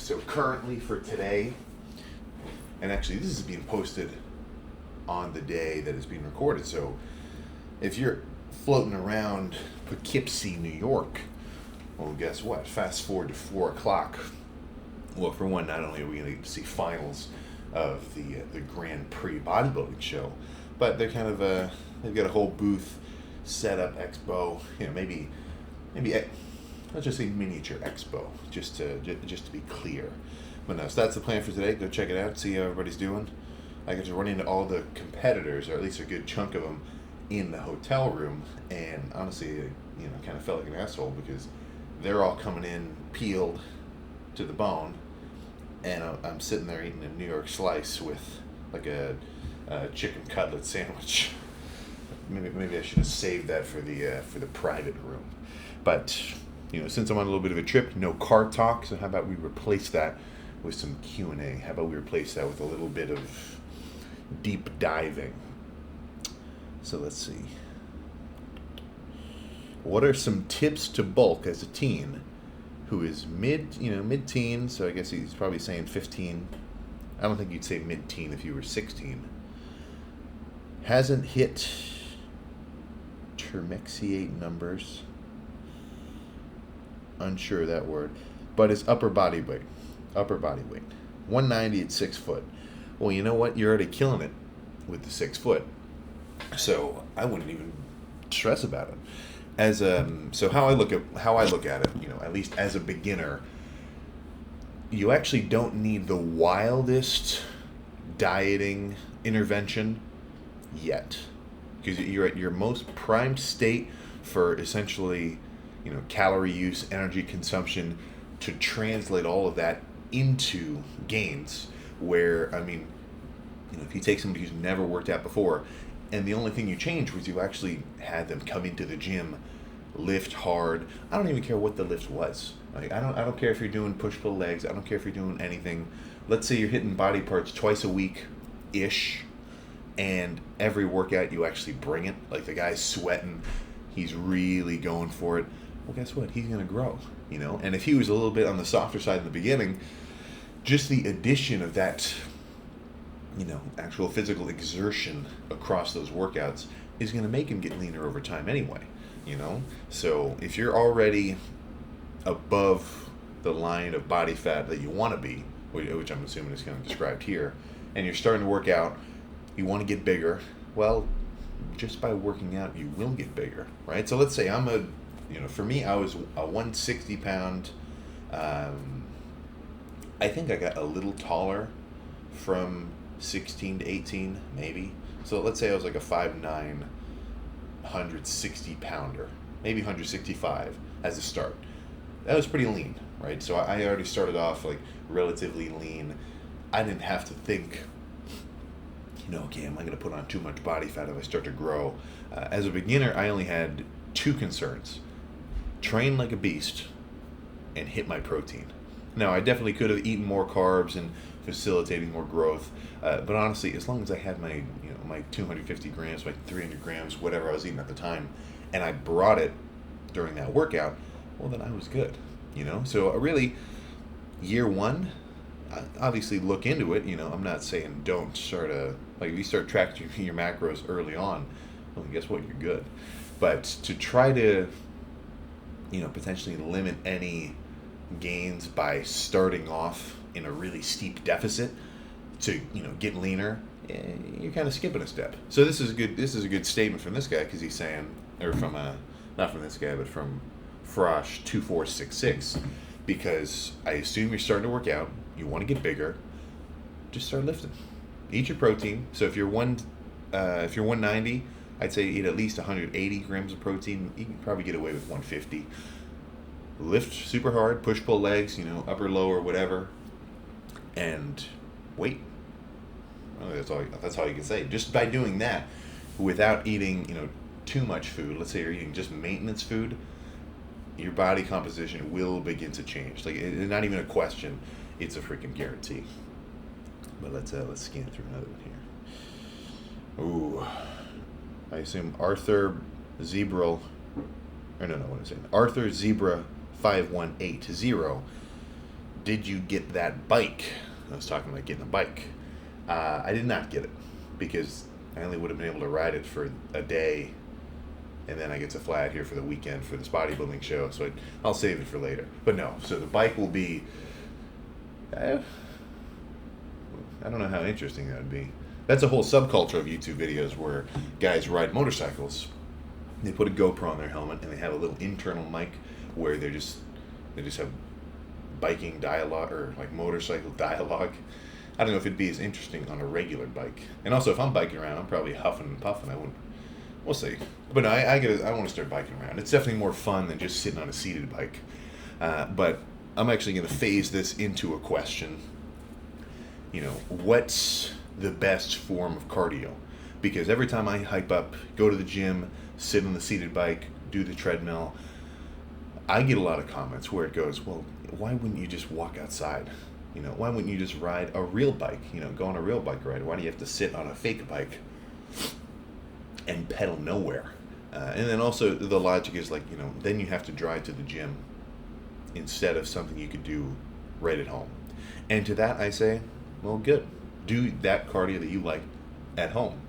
So currently for today, and actually this is being posted on the day that it's being recorded. So if you're floating around Poughkeepsie, New York, well, guess what? Fast forward to 4 o'clock. Well, for one, not only are we going to see finals of the Grand Prix bodybuilding show, but they're kind of they've got a whole booth set up, expo. Maybe let's just say miniature expo, just to be clear. But no, so that's the plan for today. Go check it out, see how everybody's doing. I get to run into all the competitors, or at least a good chunk of them, in the hotel room, and honestly, kind of felt like an asshole because they're all coming in peeled to the bone, and I'm sitting there eating a New York slice with like a chicken cutlet sandwich. Maybe I should have saved that for the private room. But since I'm on a little bit of a trip, no car talk. So how about we replace that with some QnA? How about we replace that with a little bit of deep diving? So let's see. What are some tips to bulk as a teen who is mid-teen? So I guess he's probably saying 15. I don't think you'd say mid-teen if you were 16. Hasn't hit termexiate numbers. Unsure of that word. But is upper body weight. 190 at 6 foot. Well, you know what? You're already killing it with the 6 foot. So I wouldn't even stress about it. So how I look at it, at least as a beginner, you actually don't need the wildest dieting intervention yet, because you're at your most primed state for essentially, calorie use, energy consumption, to translate all of that into gains. Where, if you take somebody who's never worked out before, and the only thing you change was you actually had them come into the gym, lift hard. I don't even care what the lift was. Like, I don't care if you're doing push-pull legs. I don't care if you're doing anything. Let's say you're hitting body parts twice a week-ish, and every workout you actually bring it. Like, the guy's sweating. He's really going for it. Well, guess what? He's going to grow, And if he was a little bit on the softer side in the beginning, just the addition of that actual physical exertion across those workouts is going to make him get leaner over time anyway, So if you're already above the line of body fat that you want to be, which I'm assuming is kind of described here, and you're starting to work out, you want to get bigger, well, just by working out, you will get bigger, right? So let's say for me, I was a 160 pound, I think I got a little taller from 16 to 18, maybe. So let's say I was like a 5'9", 160 pounder, maybe 165 as a start. That was pretty lean, right? So I already started off like relatively lean. I didn't have to think, okay, am I going to put on too much body fat if I start to grow? As a beginner, I only had 2 concerns: train like a beast and hit my protein. Now, I definitely could have eaten more carbs and facilitating more growth, but honestly, as long as I had my my 250 grams, my 300 grams, whatever I was eating at the time, and I brought it during that workout, well, then I was good, So really, year one, obviously look into it. I'm not saying don't start if you start tracking your macros early on, well, guess what? You're good. But to try to, potentially limit any gains by starting off in a really steep deficit to get leaner, you're kind of skipping a step. So this is a good statement from this guy, because he's saying, or from not from this guy, but from Frosh 2466, because I assume you're starting to work out, you want to get bigger, just start lifting, eat your protein. So if you're 190, I'd say eat at least 180 grams of protein. You can probably get away with 150. Lift super hard, push-pull legs, upper, lower, whatever, and wait. Well, that's all you can say. Just by doing that, without eating, too much food. Let's say you're eating just maintenance food, your body composition will begin to change. Like, it's not even a question; it's a freaking guarantee. But let's scan through another one here. Ooh, I assume Arthur Zebra. Or no, what am I saying? Arthur Zebra 5180 did you get that bike? I was talking about getting a bike. I did not get it because I only would have been able to ride it for a day, and then I get to fly out here for the weekend for this bodybuilding show, so I'll save it for later. But no, so the bike will be, I don't know how interesting that would be. That's a whole subculture of YouTube videos where guys ride motorcycles. They put a GoPro on their helmet and they have a little internal mic where they just have biking dialogue or like motorcycle dialogue. I don't know if it'd be as interesting on a regular bike. And also, if I'm biking around, I'm probably huffing and puffing. We'll see. But no, I want to start biking around. It's definitely more fun than just sitting on a seated bike. But I'm actually going to phase this into a question. What's the best form of cardio? Because every time I hype up, go to the gym, sit on the seated bike, do the treadmill, I get a lot of comments where it goes, well, why wouldn't you just walk outside? Why wouldn't you just ride a real bike? Go on a real bike ride. Why do you have to sit on a fake bike and pedal nowhere? And then also the logic is like, then you have to drive to the gym instead of something you could do right at home. And to that I say, well, good. Do that cardio that you like at home.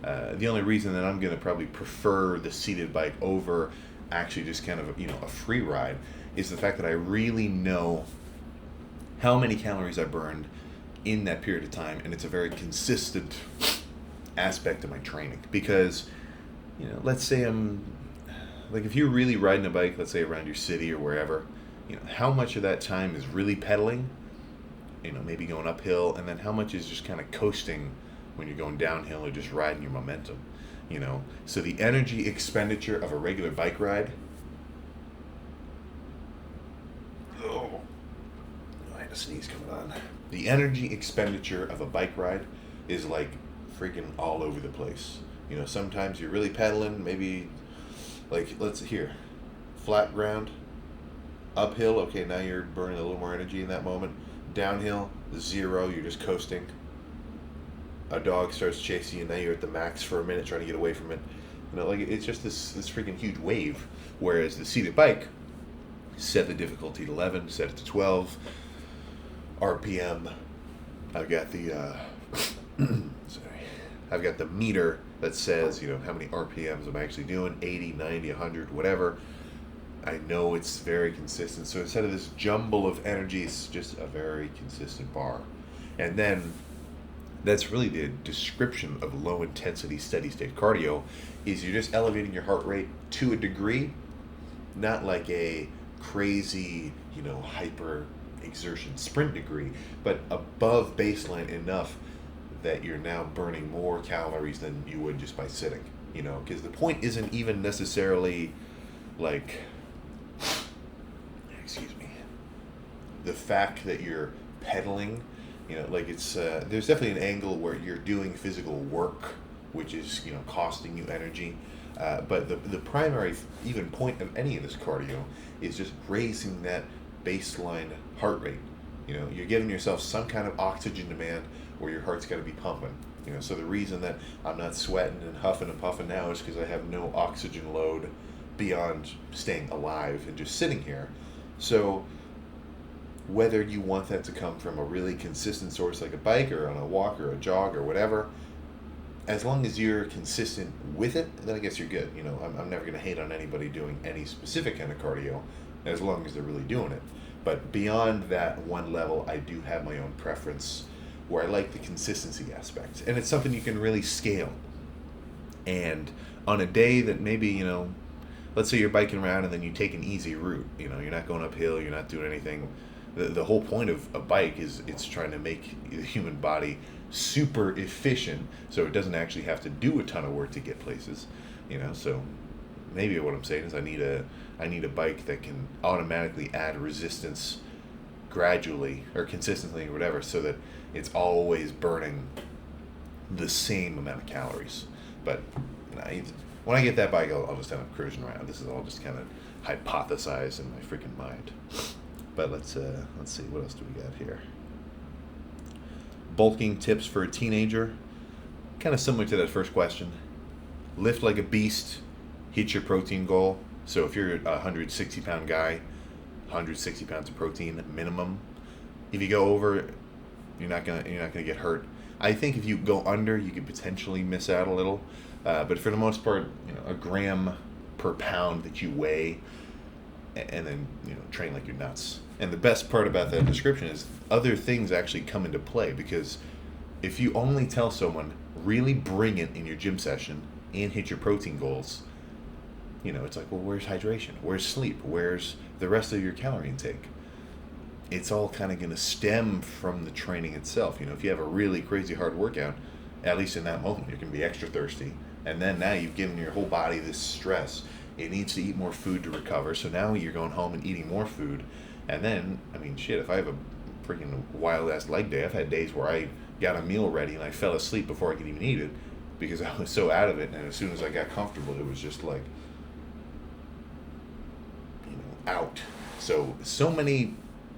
The only reason that I'm going to probably prefer the seated bike over actually just kind of, a free ride is the fact that I really know how many calories I burned in that period of time, and it's a very consistent aspect of my training. Because, let's say if you're really riding a bike, let's say around your city or wherever, how much of that time is really pedaling, maybe going uphill, and then how much is just kind of coasting when you're going downhill or just riding your momentum, So the energy expenditure of a regular bike ride, I had a sneeze coming on. The energy expenditure of a bike ride is like freaking all over the place. Sometimes you're really pedaling, maybe like, flat ground, uphill, okay, now you're burning a little more energy in that moment. Downhill, 0, you're just coasting. A dog starts chasing you, now you're at the max for a minute trying to get away from it. It's just this freaking huge wave. Whereas the seated bike, set the difficulty to 11, set it to 12, RPM. I've got the I've got the meter that says, how many RPMs I'm actually doing, 80, 90, 100, whatever. I know it's very consistent. So instead of this jumble of energy, it's just a very consistent bar. And then that's really the description of low intensity steady state cardio, is you're just elevating your heart rate to a degree, not like a crazy, hyper exertion sprint degree, but above baseline enough that you're now burning more calories than you would just by sitting, because the point isn't even necessarily like, the fact that you're pedaling, it's there's definitely an angle where you're doing physical work, which is costing you energy, but the primary even point of any of this cardio is just raising that baseline heart rate. You're giving yourself some kind of oxygen demand where your heart's got to be pumping. So the reason that I'm not sweating and huffing and puffing now is because I have no oxygen load beyond staying alive and just sitting here. So whether you want that to come from a really consistent source like a bike or on a walk or a jog or whatever, as long as you're consistent with it, then I guess you're good. I'm never going to hate on anybody doing any specific kind of cardio as long as they're really doing it. But beyond that one level, I do have my own preference where I like the consistency aspect. And it's something you can really scale. And on a day that maybe, let's say you're biking around and then you take an easy route. You're not going uphill, you're not doing anything. The whole point of a bike is it's trying to make the human body super efficient so it doesn't actually have to do a ton of work to get places. So maybe what I'm saying is I need a bike that can automatically add resistance gradually or consistently or whatever, so that it's always burning the same amount of calories. But when I get that bike, I'll just end up cruising around. This is all just kind of hypothesized in my freaking mind. But let's see, what else do we got here? Bulking tips for a teenager. Kind of similar to that first question. Lift like a beast. Hit your protein goal. So if you're a 160-pound guy, 160 pounds of protein minimum. If you go over, you're not gonna get hurt. I think if you go under, you could potentially miss out a little, but for the most part, a gram per pound that you weigh, and then train like you're nuts. And the best part about that description is other things actually come into play, because if you only tell someone really bring it in your gym session and hit your protein goals, it's like, well, where's hydration? Where's sleep? Where's the rest of your calorie intake? It's all kind of going to stem from the training itself. If you have a really crazy hard workout, at least in that moment, you're going to be extra thirsty. And then now you've given your whole body this stress. It needs to eat more food to recover. So now you're going home and eating more food. And then, if I have a freaking wild-ass leg day, I've had days where I got a meal ready and I fell asleep before I could even eat it because I was so out of it. And as soon as I got comfortable, it was just like, out. So many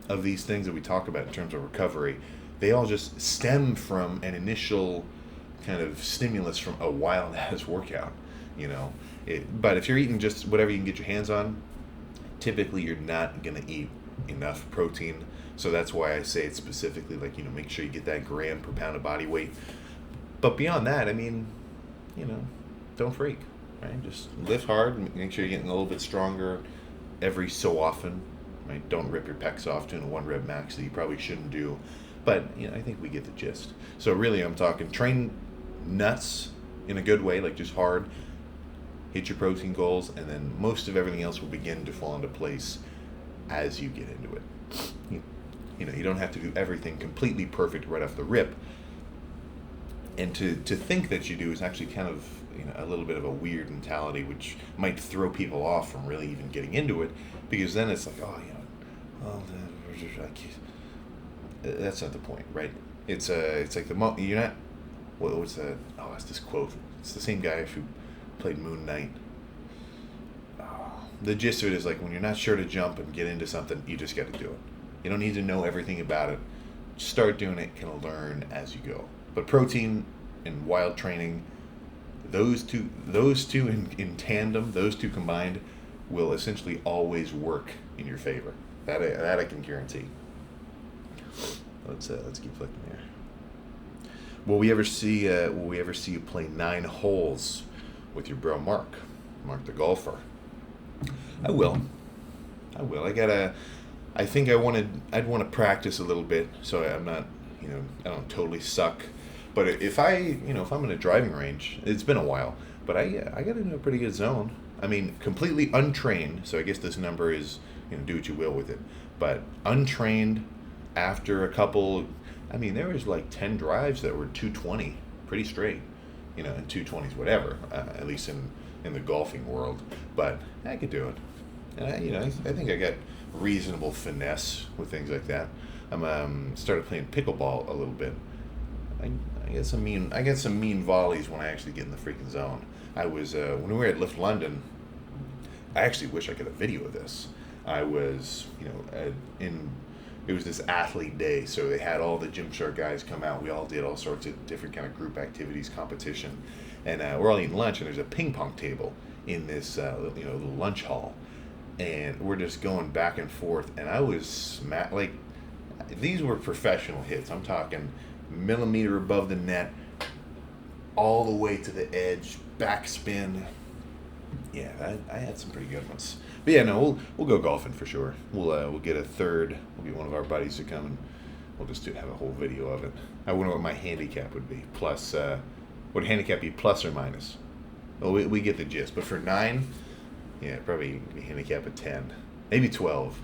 of these things that we talk about in terms of recovery, they all just stem from an initial kind of stimulus from a wild ass workout, but if you're eating just whatever you can get your hands on, typically you're not going to eat enough protein. So that's why I say it specifically, like, make sure you get that gram per pound of body weight. But beyond that, don't freak, right? Just lift hard, make sure you're getting a little bit stronger every so often. Right? Don't rip your pecs off doing a 1 rep max that you probably shouldn't do. But, I think we get the gist. So really, I'm talking train nuts in a good way, like just hard, hit your protein goals, and then most of everything else will begin to fall into place as you get into it. You don't have to do everything completely perfect right off the rip. And to think that you do is actually kind of a little bit of a weird mentality, which might throw people off from really even getting into it, because then it's like, that's not the point, right? It's like you're not. What's that? Oh, it's this quote. It's the same guy who played Moon Knight. The gist of it is like, when you're not sure to jump and get into something, you just got to do it. You don't need to know everything about it. Start doing it, kind of learn as you go. But protein and wild training, those two in tandem, those two combined, will essentially always work in your favor. That I can guarantee. Let's keep flicking here. Will we ever see you play 9 holes with your bro Mark the golfer? I will. I think I'd want to practice a little bit, so I'm not, I don't totally suck. But if I'm in a driving range, it's been a while, but I got into a pretty good zone. Completely untrained, so I guess this number is, do what you will with it. But untrained, after a couple, there was like 10 drives that were 220, pretty straight, and 220s, whatever, at least in the golfing world. But I could do it. And I think I got reasonable finesse with things like that. Started playing pickleball a little bit. I get some mean volleys when I actually get in the freaking zone. I was when we were at Lift London. I actually wish I could have video of this. I was, it was this athlete day, so they had all the Gymshark guys come out. We all did all sorts of different kind of group activities, competition, and we're all eating lunch. And there's a ping pong table in this little lunch hall, and we're just going back and forth. And I was like, these were professional hits. I'm talking millimeter above the net, all the way to the edge, backspin. Yeah, I had some pretty good ones. But yeah, no, we'll go golfing for sure. We'll get a third. We'll get one of our buddies to come, and we'll just have a whole video of it. I wonder what my handicap would be. Plus, would handicap be plus or minus? Well, we get the gist. But for 9, yeah, probably be handicap at 10, maybe 12,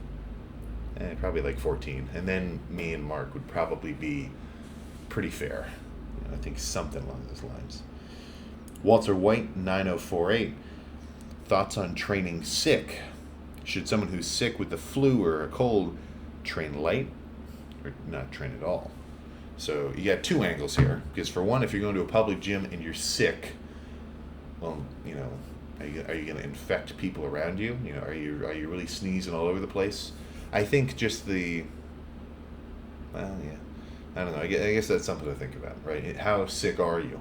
probably like 14. And then me and Mark would probably be pretty fair. I think something along those lines. Walter White, 9048. Thoughts on training sick? Should someone who's sick with the flu or a cold train light or not train at all? So you got 2 angles here. Because for one, if you're going to a public gym and you're sick, well, are you going to infect people around you? Are you really sneezing all over the place? I think just I don't know. I guess that's something to think about, right? How sick are you?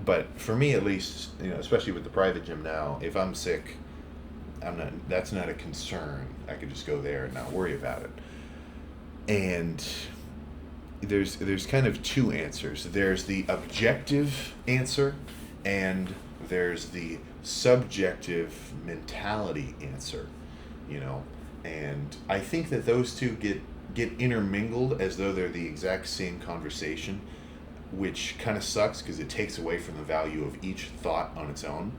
But for me, at least, especially with the private gym now, if I'm sick, that's not a concern. I could just go there and not worry about it. And there's kind of two answers. There's the objective answer, and there's the subjective mentality answer, you know. And I think that those two get intermingled as though they're the exact same conversation, which kind of sucks because it takes away from the value of each thought on its own.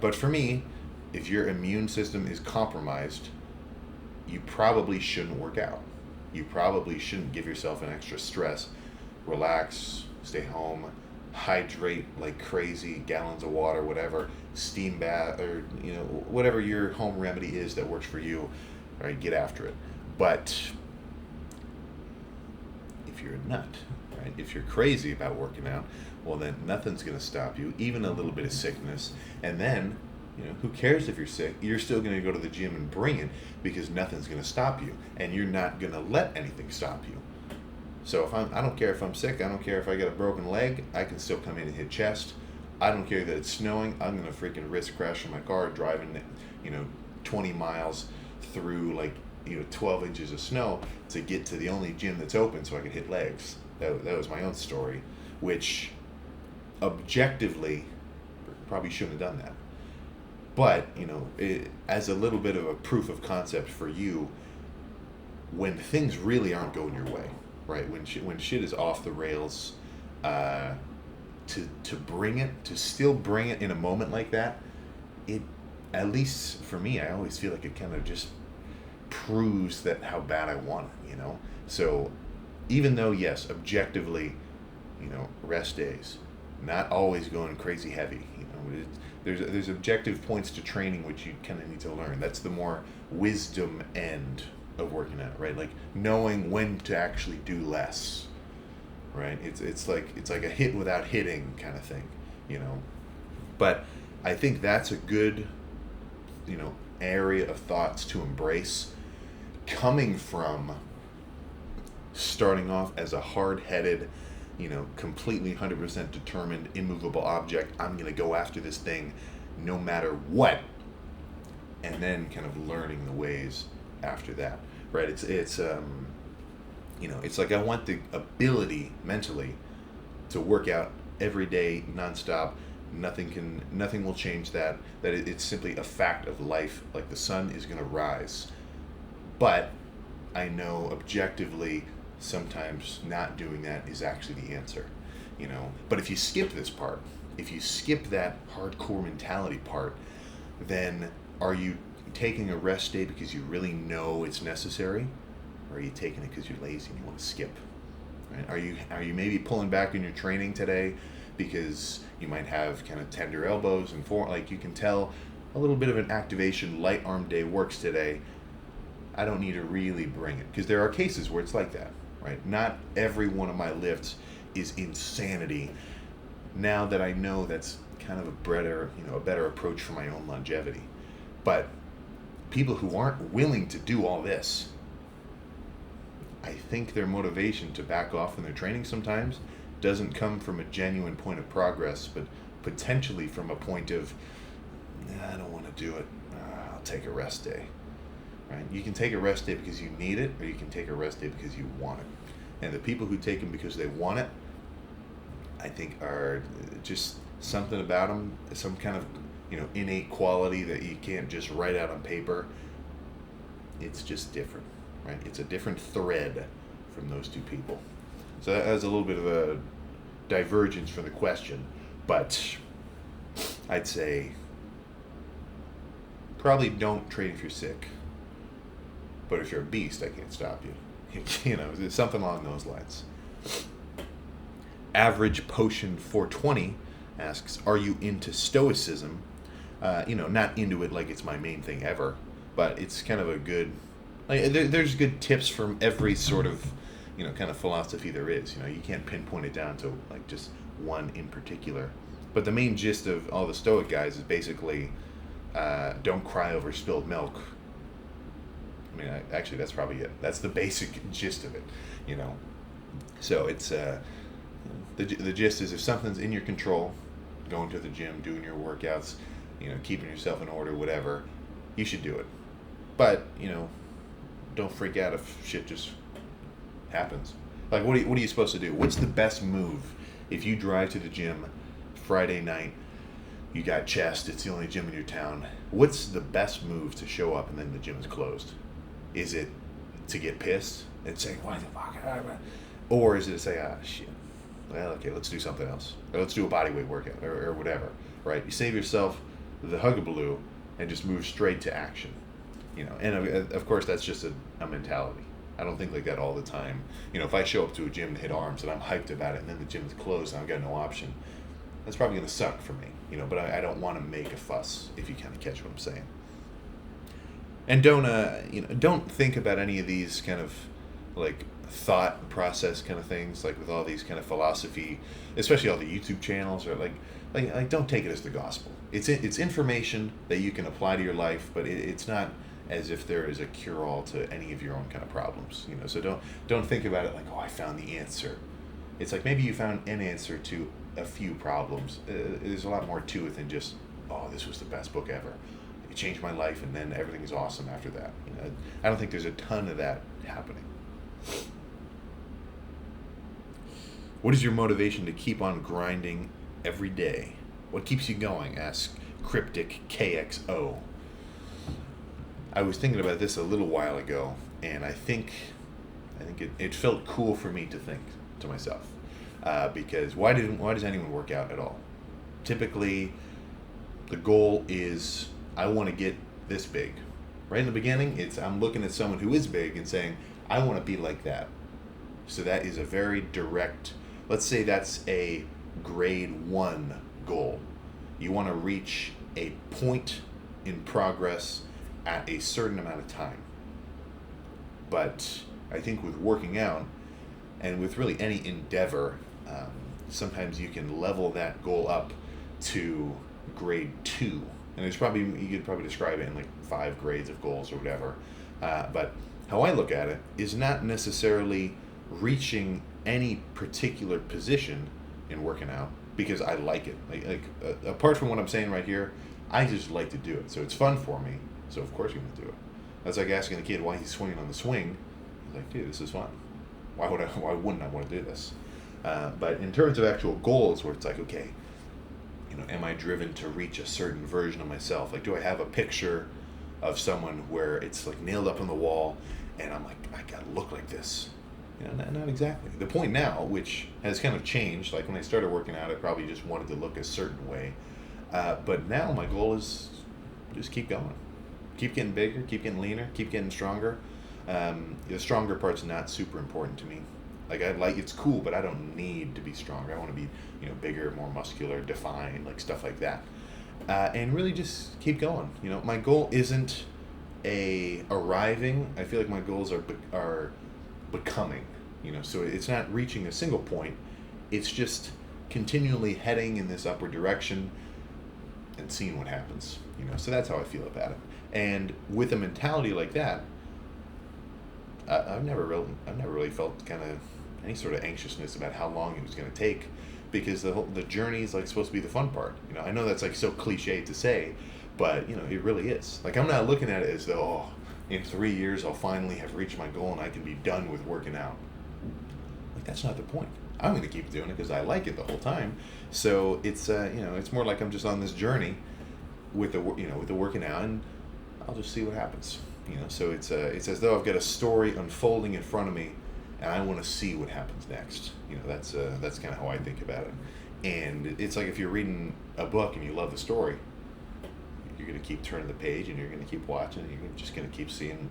But for me, if your immune system is compromised, you probably shouldn't work out. You probably shouldn't give yourself an extra stress. Relax, stay home, hydrate like crazy, gallons of water, whatever, steam bath, or whatever your home remedy is that works for you. Right, get after it. But if you're a nut, right, if you're crazy about working out, well then nothing's going to stop you, even a little bit of sickness. And then, who cares if you're sick? You're still going to go to the gym and bring it because nothing's going to stop you, and you're not going to let anything stop you. So I don't care if I'm sick. I don't care if I got a broken leg. I can still come in and hit chest. I don't care that it's snowing. I'm going to freaking risk crashing my car driving, 20 miles through 12 inches of snow to get to the only gym that's open so I can hit legs. That was my own story, which objectively probably shouldn't have done that. But, as a little bit of a proof of concept for you, when things really aren't going your way, right? When shit is off the rails, to still bring it in a moment like that, it, at least for me, I always feel like it kind of just proves that how bad I want it, So even though, yes, objectively, rest days, not always going crazy heavy, there's objective points to training which you kind of need to learn. That's the more wisdom end of working out, right? Like knowing when to actually do less, right? It's like a hit without hitting kind of thing, But I think that's a good, area of thoughts to embrace, coming from starting off as a hard-headed, completely 100% determined, immovable object. I'm going to go after this thing no matter what. And then kind of learning the ways after that, right? It's like I want the ability mentally to work out every day, nonstop. Nothing will change that. It's simply a fact of life. Like the sun is going to rise. But I know objectively sometimes not doing that is actually the answer, But if you skip this part, if you skip that hardcore mentality part, then are you taking a rest day because you really know it's necessary? Or are you taking it because you're lazy and you want to skip? Right? Are you maybe pulling back in your training today because you might have kind of tender elbows and you can tell a little bit of an activation light arm day works today. I don't need to really bring it, because there are cases where it's like that, right? Not every one of my lifts is insanity. Now that I know that's kind of a better approach for my own longevity. But people who aren't willing to do all this, I think their motivation to back off in their training sometimes doesn't come from a genuine point of progress, but potentially from a point of, I don't want to do it. I'll take a rest day. Right? You can take a rest day because you need it, or you can take a rest day because you want it. And the people who take them because they want it, I think are just something about them, some kind of innate quality that you can't just write out on paper. It's just different, right? It's a different thread from those two people. So that has a little bit of a divergence from the question, but I'd say probably don't train if you're sick. But if you're a beast, I can't stop you. It's something along those lines. Average Potion 420 asks, are you into Stoicism? Not into it like it's my main thing ever, but it's kind of a good, there's good tips from every sort of, kind of philosophy there is. You can't pinpoint it down to just one in particular. But the main gist of all the Stoic guys is basically, don't cry over spilled milk. Actually, that's probably it. That's the basic gist of it, So it's the gist is, if something's in your control, going to the gym, doing your workouts, keeping yourself in order, whatever, you should do it. But don't freak out if shit just happens. Like, what are you supposed to do? What's the best move if you drive to the gym Friday night? You got chest. It's the only gym in your town. What's the best move to show up and then the gym is closed? Is it to get pissed and say, why the fuck? Or is it to say, shit, well, okay, let's do something else. Or let's do a bodyweight workout or whatever, right? You save yourself the hugabaloo and just move straight to action. And of course, that's just a mentality. I don't think like that all the time. If I show up to a gym to hit arms and I'm hyped about it and then the gym is closed and I've got no option, that's probably going to suck for me. But I don't want to make a fuss, if you kind of catch what I'm saying. And don't think about any of these kind of like thought process kind of things, like with all these kind of philosophy, especially all the YouTube channels, or like don't take it as the gospel. It's information that you can apply to your life, but it's not as if there is a cure-all to any of your own kind of problems. So don't think about it like, oh, I found the answer. It's like maybe you found an answer to a few problems. There's a lot more to it than just, oh, this was the best book ever. It changed my life, and then everything is awesome after that. I don't think there's a ton of that happening. What is your motivation to keep on grinding every day? What keeps you going? Asks Cryptic KXO. I was thinking about this a little while ago, and I think it felt cool for me to think to myself. Because why does anyone work out at all? Typically, the goal is, I want to get this big. Right in the beginning, I'm looking at someone who is big and saying, I want to be like that. So that is a very direct, let's say that's a grade 1 goal. You want to reach a point in progress at a certain amount of time. But I think with working out, and with really any endeavor, sometimes you can level that goal up to grade 2. And you could probably describe it in like 5 grades of goals or whatever. But how I look at it is not necessarily reaching any particular position in working out because I like it. Like apart from what I'm saying right here, I just like to do it. So it's fun for me. So of course you're going to do it. That's like asking a kid why he's swinging on the swing. He's like, dude, this is fun. Why wouldn't I want to do this? But in terms of actual goals, where it's like, okay, am I driven to reach a certain version of myself? Like, do I have a picture of someone where it's like nailed up on the wall, and I'm like, I gotta look like this? Not exactly. The point now, which has kind of changed, like when I started working out, I probably just wanted to look a certain way. But now my goal is just keep going. Keep getting bigger, keep getting leaner, keep getting stronger. The stronger part's not super important to me. Like it's cool, but I don't need to be stronger. I want to be, bigger, more muscular, defined, like stuff like that. And really just keep going. My goal isn't arriving. I feel like my goals are becoming. So it's not reaching a single point. It's just continually heading in this upward direction and seeing what happens. So that's how I feel about it. And with a mentality like that, I've never really felt kind of any sort of anxiousness about how long it was going to take, because the journey is like supposed to be the fun part. I know that's like so cliche to say, but it really is. Like, I'm not looking at it as though, in 3 years I'll finally have reached my goal and I can be done with working out. Like, that's not the point. I'm going to keep doing it because I like it the whole time. So it's it's more like I'm just on this journey with the working out, and I'll just see what happens. So it's as though I've got a story unfolding in front of me, and I want to see what happens next. That's kind of how I think about it. And it's like if you're reading a book and you love the story, you're going to keep turning the page, and you're going to keep watching, and you're just going to keep seeing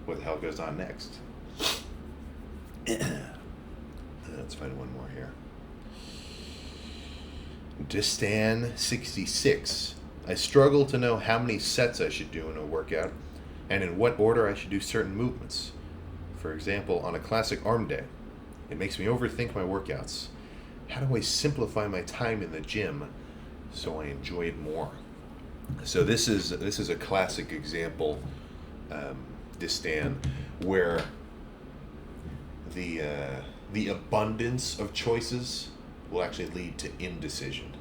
what the hell goes on next. Let's find one more here. Distan66. I struggle to know how many sets I should do in a workout, and in what order I should do certain movements. For example, on a classic arm day, it makes me overthink my workouts. How do I simplify my time in the gym so I enjoy it more? So this is a classic example, Distan, where the abundance of choices will actually lead to indecision.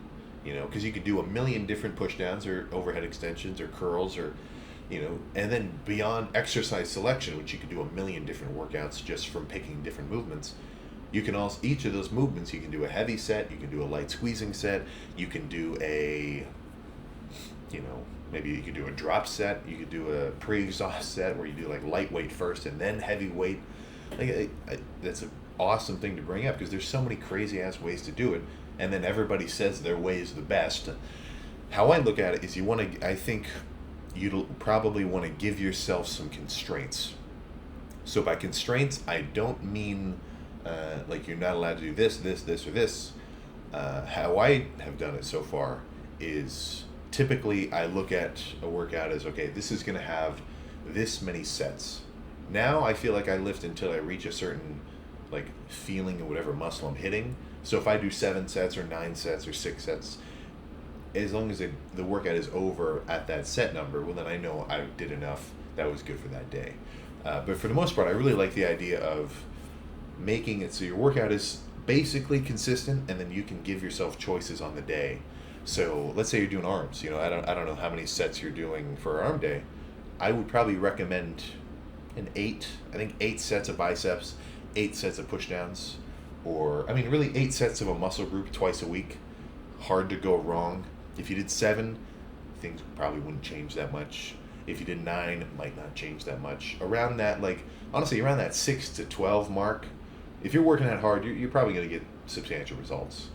Because you could do a million different pushdowns or overhead extensions or curls or And then beyond exercise selection, which you can do a million different workouts just from picking different movements. You can also, each of those movements, you can do a heavy set, you can do a light squeezing set, you can do maybe you could do a drop set, you could do a pre-exhaust set where you do like lightweight first and then heavyweight. That's an awesome thing to bring up because there's so many crazy ass ways to do it, and then everybody says their way is the best. How I look at it is I think you'd probably want to give yourself some constraints. So by constraints, I don't mean like you're not allowed to do this, or this. How I have done it so far is typically I look at a workout as, okay, this is going to have this many sets. Now I feel like I lift until I reach a certain like feeling of whatever muscle I'm hitting. So if I do 7 sets or 9 sets or 6 sets, as long as the workout is over at that set number, well then I know I did enough. That was good for that day. But for the most part, I really like the idea of making it so your workout is basically consistent, and then you can give yourself choices on the day. So let's say you're doing arms. I don't know how many sets you're doing for arm day. I would probably recommend an 8 sets of biceps, 8 sets of pushdowns, or really 8 sets of a muscle group twice a week. Hard to go wrong. If you did 7, things probably wouldn't change that much. If you did 9, it might not change that much. Around that, honestly, around that 6 to 12 mark, if you're working that hard, you're probably going to get substantial results.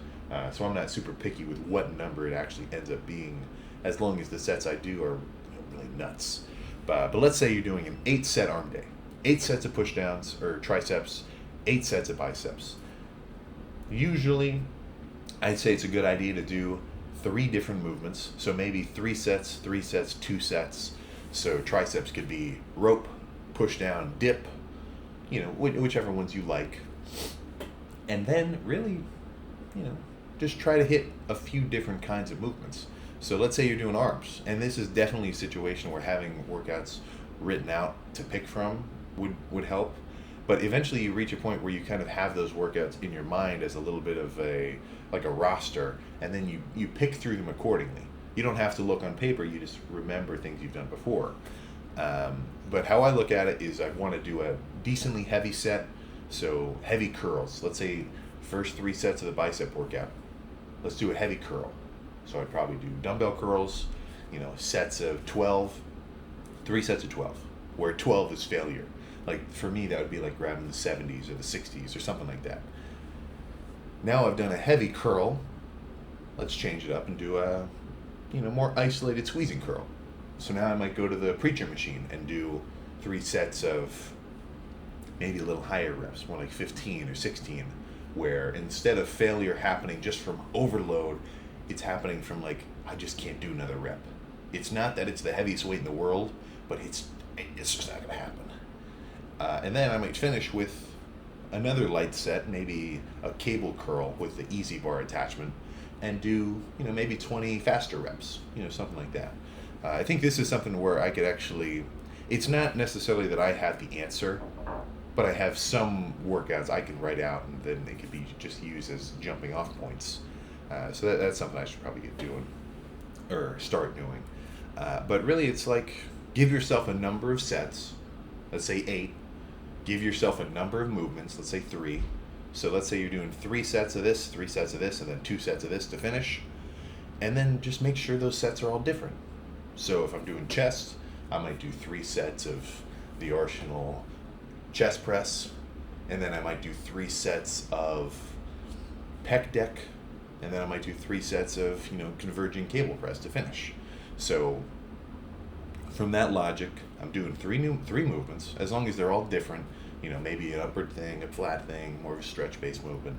So I'm not super picky with what number it actually ends up being, as long as the sets I do are really nuts. But let's say you're doing an 8-set arm day, 8 sets of pushdowns or triceps, 8 sets of biceps. Usually, I'd say it's a good idea to do 3 different movements. So maybe 3 sets, 2 sets. So triceps could be rope, push down, dip, whichever ones you like. And then really, just try to hit a few different kinds of movements. So let's say you're doing arms, and this is definitely a situation where having workouts written out to pick from would help. But eventually you reach a point where you kind of have those workouts in your mind as a little bit of a roster, and then you pick through them accordingly. You don't have to look on paper, you just remember things you've done before. But how I look at it is I want to do a decently heavy set, so heavy curls. Let's say first 3 sets of the bicep workout. Let's do a heavy curl. So I'd probably do dumbbell curls, sets of 12, 3 sets of 12, where 12 is failure. Like for me, that would be like grabbing the 70s or the 60s or something like that. Now I've done a heavy curl. Let's change it up and do a, more isolated squeezing curl. So now I might go to the preacher machine and do 3 sets of maybe a little higher reps, more like 15 or 16, where instead of failure happening just from overload, it's happening from like, I just can't do another rep. It's not that it's the heaviest weight in the world, but it's just not going to happen. And then I might finish with another light set, maybe a cable curl with the easy bar attachment, and do, maybe 20 faster reps, something like that. I think this is something where I could actually, it's not necessarily that I have the answer, but I have some workouts I can write out, and then they could be just used as jumping off points. So that's something I should probably get doing, or start doing. But really it's like, give yourself a number of sets, let's say 8, give yourself a number of movements, let's say 3. So let's say you're doing 3 sets of this, 3 sets of this, and then 2 sets of this to finish. And then just make sure those sets are all different. So if I'm doing chest, I might do 3 sets of the Arsenal chest press, and then I might do 3 sets of pec deck, and then I might do 3 sets of, converging cable press to finish. So from that logic, I'm doing 3 movements, as long as they're all different, maybe an upward thing, a flat thing, more of a stretch-based movement.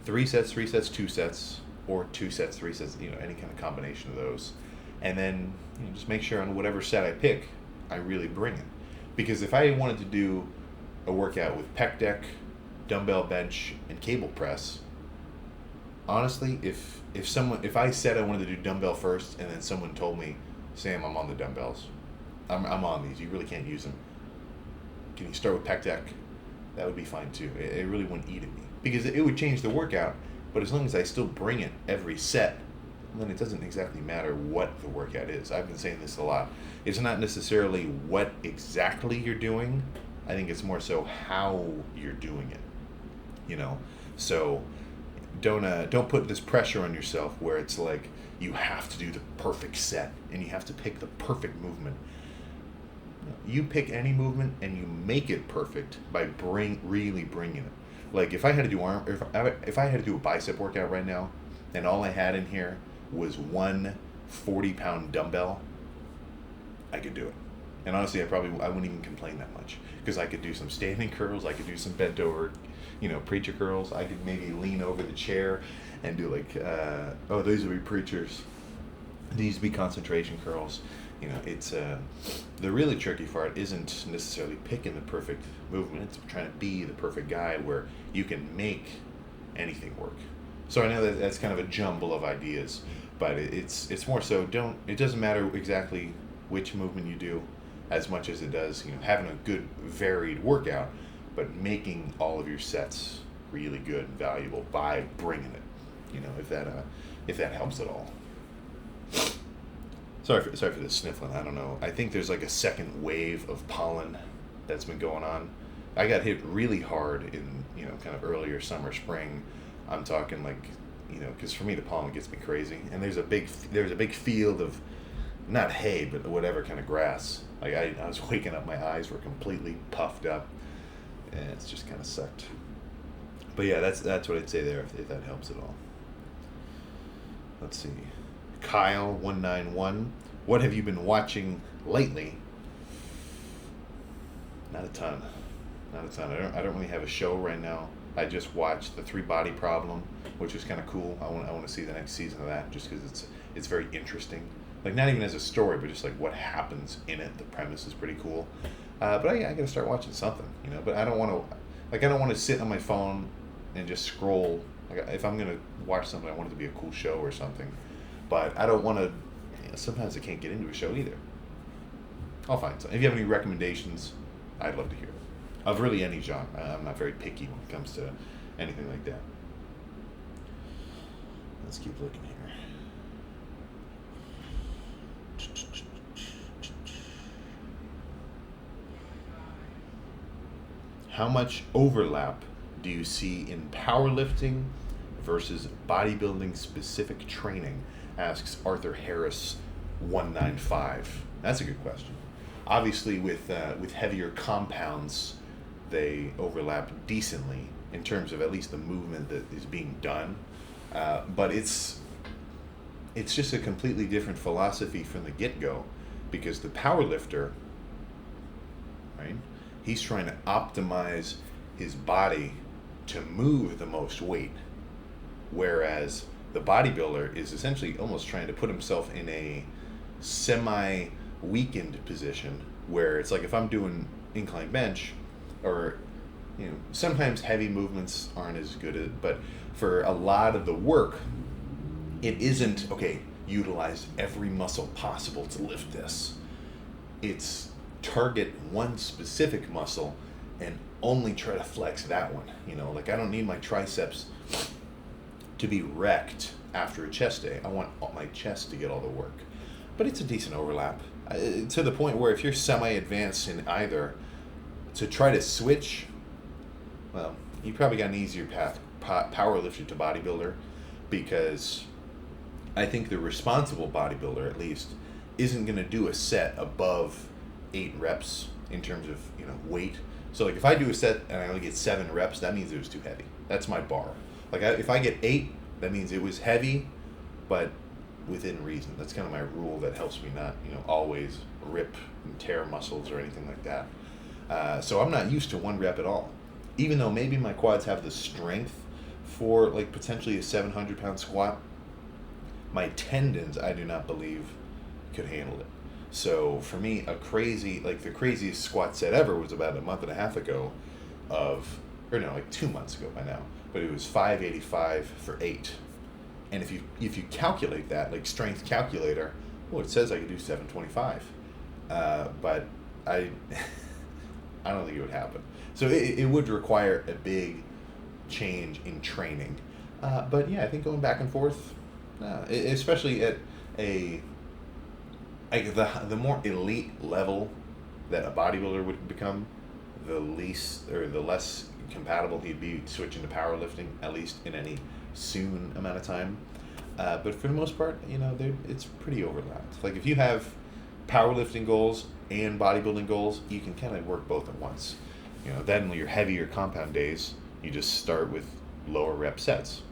3 sets, 2 sets, or 2 sets, 3 sets, any kind of combination of those. And then just make sure on whatever set I pick, I really bring it. Because if I wanted to do a workout with pec deck, dumbbell bench, and cable press, honestly, if I said I wanted to do dumbbell first, and then someone told me, Sam, I'm on the dumbbells, I'm on these, you really can't use them, can you start with pec deck? That would be fine too. It really wouldn't eat at me, because it would change the workout, but as long as I still bring it every set, then it doesn't exactly matter what the workout is. I've been saying this a lot. It's not necessarily what exactly you're doing. I think it's more so how you're doing it. You know, so don't put this pressure on yourself where it's like you have to do the perfect set and you have to pick the perfect movement. You pick any movement and you make it perfect by really bringing it. Like if I had to do if I had to do a bicep workout right now, and all I had in here was one 40-pound dumbbell, I could do it. And honestly, I wouldn't even complain that much, because I could do some standing curls, I could do some bent over, preacher curls. I could maybe lean over the chair and do like, these would be preachers. These would be concentration curls. It's the really tricky part isn't necessarily picking the perfect movement. It's trying to be the perfect guy where you can make anything work. So I know that that's kind of a jumble of ideas, but it's more so it doesn't matter exactly which movement you do as much as it does, having a good varied workout, but making all of your sets really good and valuable by bringing it, if that helps at all. Sorry for the sniffling. I don't know. I think there's like a second wave of pollen that's been going on. I got hit really hard in, kind of earlier summer, spring. I'm talking like, because for me the pollen gets me crazy. And there's a big field of, not hay, but whatever kind of grass. Like I was waking up, my eyes were completely puffed up, and it's just kind of sucked. But yeah, that's what I'd say there, if that helps at all. Let's see. Kyle191, what have you been watching lately? Not a ton. I don't really have a show right now. I just watched The 3-Body Problem, which is kind of cool. I want to see the next season of that, just because it's very interesting. Like, not even as a story, but just like what happens in it. The premise is pretty cool. But I got to start watching something, But I don't want to sit on my phone and just scroll. Like, if I'm gonna watch something, I want it to be a cool show or something. But I don't want to. Sometimes I can't get into a show either. I'll find some. If you have any recommendations, I'd love to hear it. Of really any genre. I'm not very picky when it comes to anything like that. Let's keep looking here. How much overlap do you see in powerlifting versus bodybuilding specific training? Asks Arthur Harris 195. That's a good question. Obviously, with heavier compounds, they overlap decently in terms of at least the movement that is being done. But it's just a completely different philosophy from the get-go, because the powerlifter, right? He's trying to optimize his body to move the most weight, whereas the bodybuilder is essentially almost trying to put himself in a semi-weakened position, where it's like if I'm doing incline bench, or sometimes heavy movements aren't as good, but for a lot of the work, it isn't, utilize every muscle possible to lift this. It's target one specific muscle and only try to flex that one. Like I don't need my triceps to be wrecked after a chest day. I want my chest to get all the work. But it's a decent overlap. To the point where if you're semi-advanced in either, to try to switch, well, you probably got an easier path, powerlifter to bodybuilder, because I think the responsible bodybuilder, at least, isn't going to do a set above 8 reps in terms of weight. So like if I do a set and I only get 7 reps, that means it was too heavy. That's my bar. Like if I get 8, that means it was heavy, but within reason. That's kind of my rule that helps me not always rip and tear muscles or anything like that. So I'm not used to 1 rep at all, even though maybe my quads have the strength for like potentially a 700-pound squat. My tendons, I do not believe, could handle it. So for me, the craziest squat set ever was about a month and a half ago, 2 months ago by now. But it was 585 for 8. And if you calculate that, like strength calculator, it says I could do 725. But I don't think it would happen. So it would require a big change in training. But yeah, I think going back and forth, Especially at a like the more elite level that a bodybuilder would become, the least or the less compatible he'd be switching to powerlifting, at least in any soon amount of time. But for the most part, it's pretty overlapped. Like if you have powerlifting goals and bodybuilding goals, you can kind of work both at once. Then your heavier compound days, you just start with lower rep sets.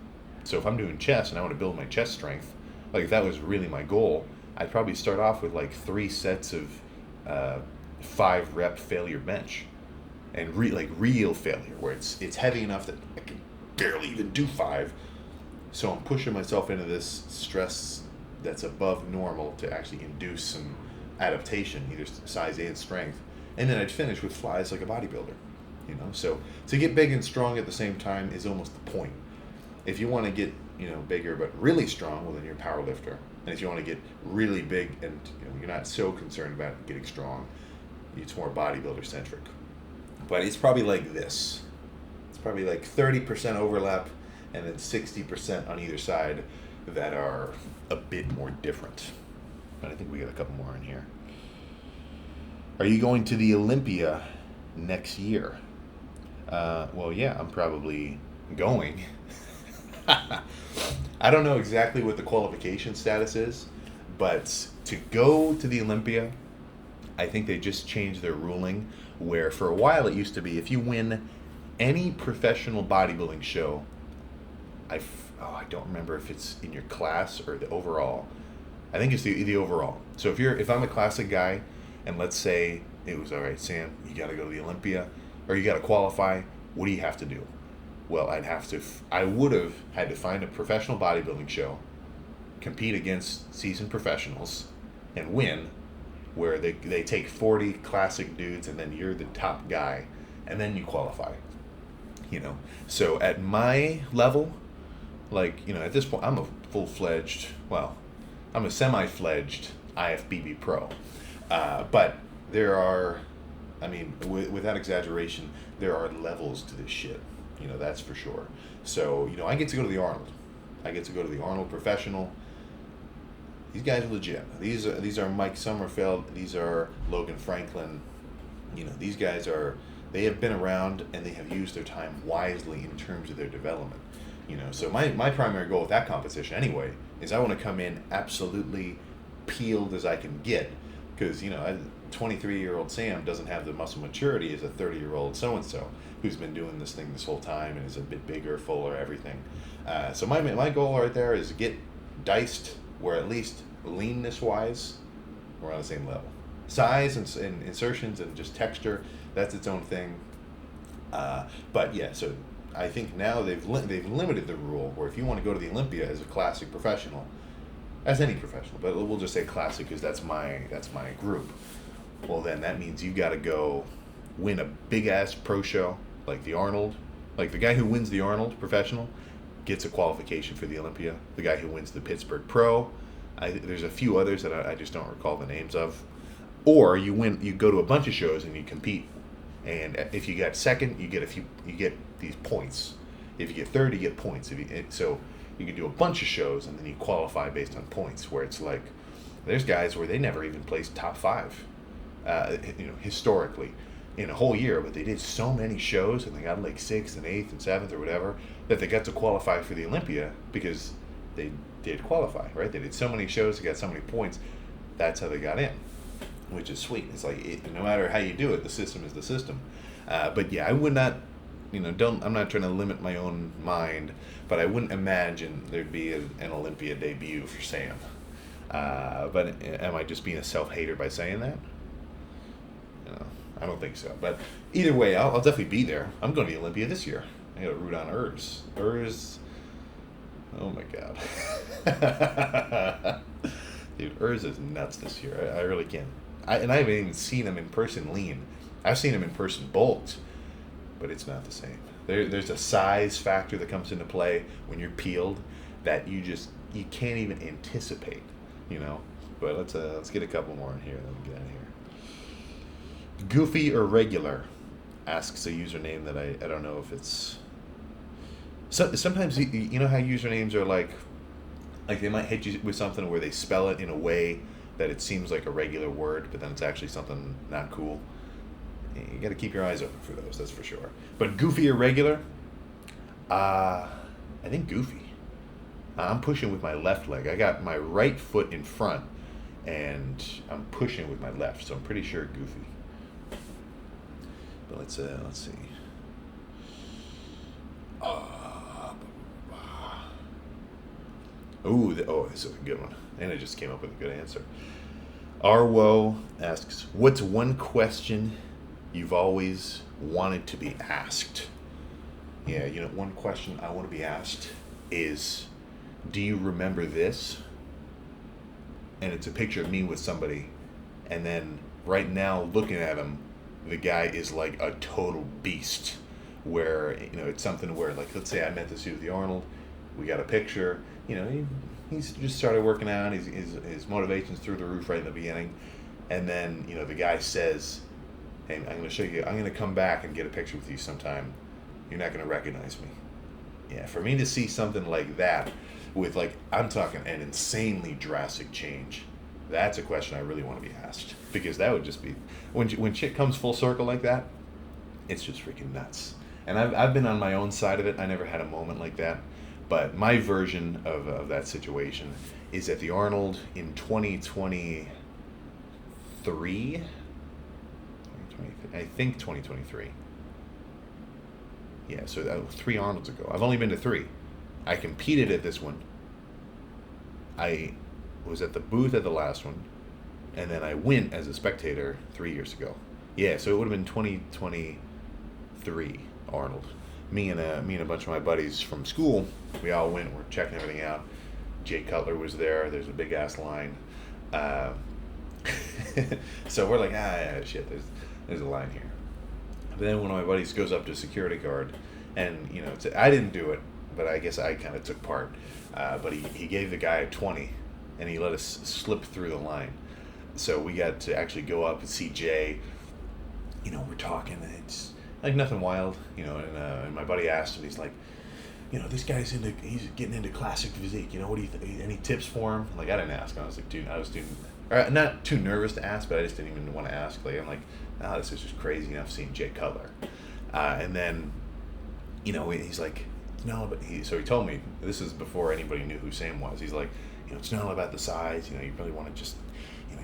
So if I'm doing chest and I want to build my chest strength, like if that was really my goal, I'd probably start off with like 3 sets of 5 rep failure bench, and real failure where it's heavy enough that I can barely even do 5. So I'm pushing myself into this stress that's above normal to actually induce some adaptation, either size and strength. And then I'd finish with flies like a bodybuilder. So to get big and strong at the same time is almost the point. If you want to get bigger but really strong, well then you're a power lifter. And if you want to get really big and you're not so concerned about getting strong, it's more bodybuilder centric. But it's probably like this. It's probably like 30% overlap and then 60% on either side that are a bit more different. But I think we got a couple more in here. Are you going to the Olympia next year? Well, yeah, I'm probably going. I don't know exactly what the qualification status is, but to go to the Olympia, I think they just changed their ruling where for a while it used to be if you win any professional bodybuilding show, I don't remember if it's in your class or the overall. I think it's the overall. So if I'm a classic guy, and let's say it was all right, Sam, you got to go to the Olympia, or you got to qualify. What do you have to do? Well, I would have had to find a professional bodybuilding show, compete against seasoned professionals, and win. Where they take 40 classic dudes, and then you're the top guy, and then you qualify. So at my level, at this point, I'm a semi-fledged IFBB pro. But there are, without exaggeration, there are levels to this shit. That's for sure. So, I get to go to the Arnold. I get to go to the Arnold Professional. These guys are legit. These are Mike Sommerfeld. These are Logan Franklin. These guys they have been around and they have used their time wisely in terms of their development. So my primary goal with that competition anyway is I want to come in absolutely peeled as I can get, because 23-year-old Sam doesn't have the muscle maturity as a 30-year-old so-and-so who's been doing this thing this whole time and is a bit bigger, fuller, everything. So my goal right there is to get diced where at least leanness-wise we're on the same level. Size and insertions and just texture, that's its own thing. But yeah, so I think now they've limited the rule where if you want to go to the Olympia as a classic professional, as any professional, but we'll just say classic because that's my group. Well, then that means you got to go win a big ass pro show like the Arnold. Like the guy who wins the Arnold professional gets a qualification for the Olympia. The guy who wins the Pittsburgh Pro, there's a few others that I just don't recall the names of. Or you go to a bunch of shows and you compete, and if you get second, you get these points. If you get third, you get points. So you can do a bunch of shows and then you qualify based on points. Where it's like, there's guys where they never even placed top 5, historically, in a whole year, but they did so many shows and they got like 6th and 8th and 7th or whatever that they got to qualify for the Olympia because they did qualify, right? They did so many shows, they got so many points. That's how they got in, which is sweet. It's like no matter how you do it, the system is the system. But yeah, I would not, I'm not trying to limit my own mind, but I wouldn't imagine there'd be an Olympia debut for Sam. But am I just being a self-hater by saying that? I don't think so. But either way, I'll definitely be there. I'm going to the Olympia this year. I got to root on Urs. Oh my God. Dude, Urs is nuts this year. I really can't. I haven't even seen him in person lean. I've seen him in person bulked, but it's not the same. There's a size factor that comes into play when you're peeled that you can't even anticipate, But let's get a couple more in here, then we'll get out of here. Goofy or regular? Asks a username that I don't know if it's. So sometimes you know how usernames are like Like they might hit you with something where they spell it in a way that it seems like a regular word, but then it's actually something not cool. You got to keep your eyes open for those, that's for sure. But goofy or regular? I think goofy. I'm pushing with my left leg. I got my right foot in front, and I'm pushing with my left, so I'm pretty sure goofy. But let's see. This is a good one. And I just came up with a good answer. Arwo asks, what's one question you've always wanted to be asked? Yeah, one question I want to be asked is, do you remember this? And it's a picture of me with somebody, and then right now looking at him, the guy is like a total beast. Where it's something where, like, let's say I met this dude with the Arnold, we got a picture. He's just started working out. His motivation's through the roof right in the beginning, and then the guy says, "Hey, I'm going to show you. I'm going to come back and get a picture with you sometime. You're not going to recognize me." Yeah, for me to see something like that, with, like, I'm talking an insanely drastic change, that's a question I really want to be asked, because that would just be when shit comes full circle like that, it's just freaking nuts. And I've been on my own side of it. I never had a moment like that. But my version of that situation is at the Arnold in 2023. I think 2023. Yeah, so that was 3 Arnolds ago. I've only been to 3. I competed at this one. I was at the booth at the last one. And then I went as a spectator 3 years ago. Yeah, so it would have been 2023 Arnold. Me and a bunch of my buddies from school, we all went. We're checking everything out. Jay Cutler was there. There's a big ass line. So we're like, shit. There's a line here. But then one of my buddies goes up to security guard, and I didn't do it, but I guess I kind of took part. But he gave the guy a 20, and he let us slip through the line. So we got to actually go up and see Jay. We're talking, and it's like nothing wild, and my buddy asked him, he's like, this guy's he's getting into classic physique, what do you think, any tips for him? Like, I didn't ask. I was like, not too nervous to ask, but I just didn't even want to ask. Like, I'm like, this is just crazy enough seeing Jay Cutler. And then, he's like, no, but so he told me, this is before anybody knew who Sam was. He's like, it's not all about the size, you really want to just,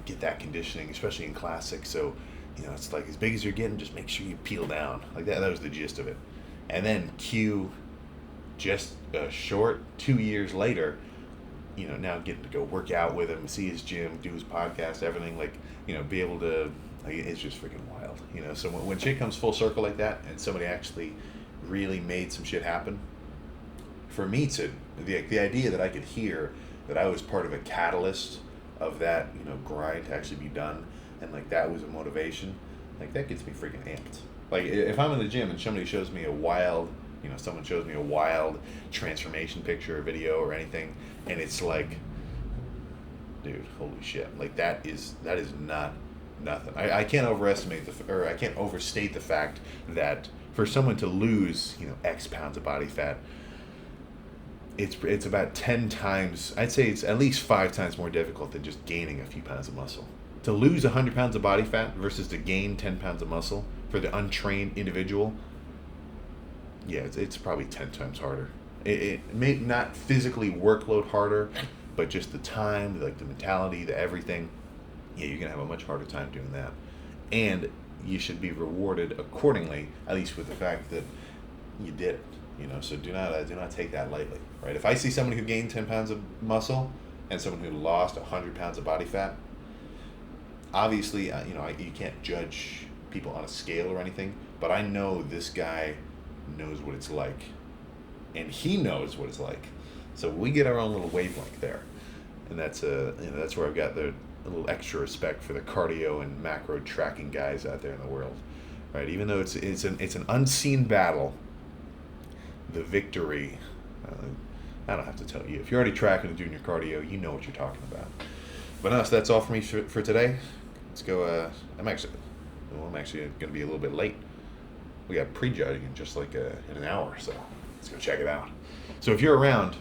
get that conditioning, especially in classic. So, it's like, as big as you're getting, just make sure you peel down. Like that was the gist of it. And then Q, just a short 2 years later, now getting to go work out with him, see his gym, do his podcast, everything, like, be able to, like, it's just freaking wild, So when shit comes full circle like that, and somebody actually really made some shit happen, for me the idea that I could hear that I was part of a catalyst of that, grind to actually be done, and like that was a motivation, like that gets me freaking amped. Like if I'm in the gym and somebody shows me a wild, someone shows me a wild transformation picture or video or anything, and it's like, dude, holy shit, like that is not nothing. I can't overestimate I can't overstate the fact that for someone to lose, X pounds of body fat, it's about 10 times, I'd say it's at least 5 times more difficult than just gaining a few pounds of muscle. To lose 100 pounds of body fat versus to gain 10 pounds of muscle for the untrained individual, yeah, it's probably 10 times harder. It may not physically workload harder, but just the time, like the mentality, the everything, yeah, you're going to have a much harder time doing that. And you should be rewarded accordingly, at least with the fact that you did it. So do not take that lightly, right? If I see somebody who gained 10 pounds of muscle and someone who lost 100 pounds of body fat, obviously, you can't judge people on a scale or anything, but I know this guy knows what it's like, and he knows what it's like. So we get our own little wavelength there, and that's that's where I've got a little extra respect for the cardio and macro tracking guys out there in the world, right? Even though it's an unseen battle, the victory, I don't have to tell you. If you're already tracking and doing your cardio, you know what you're talking about. But no, so that's all for me for today. Let's go. I'm actually going to be a little bit late. We got prejudging in just like in an hour, so let's go check it out. So if you're around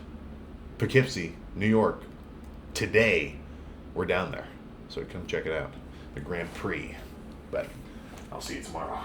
Poughkeepsie, New York, today, we're down there. So come check it out. The Grand Prix. But I'll see you tomorrow.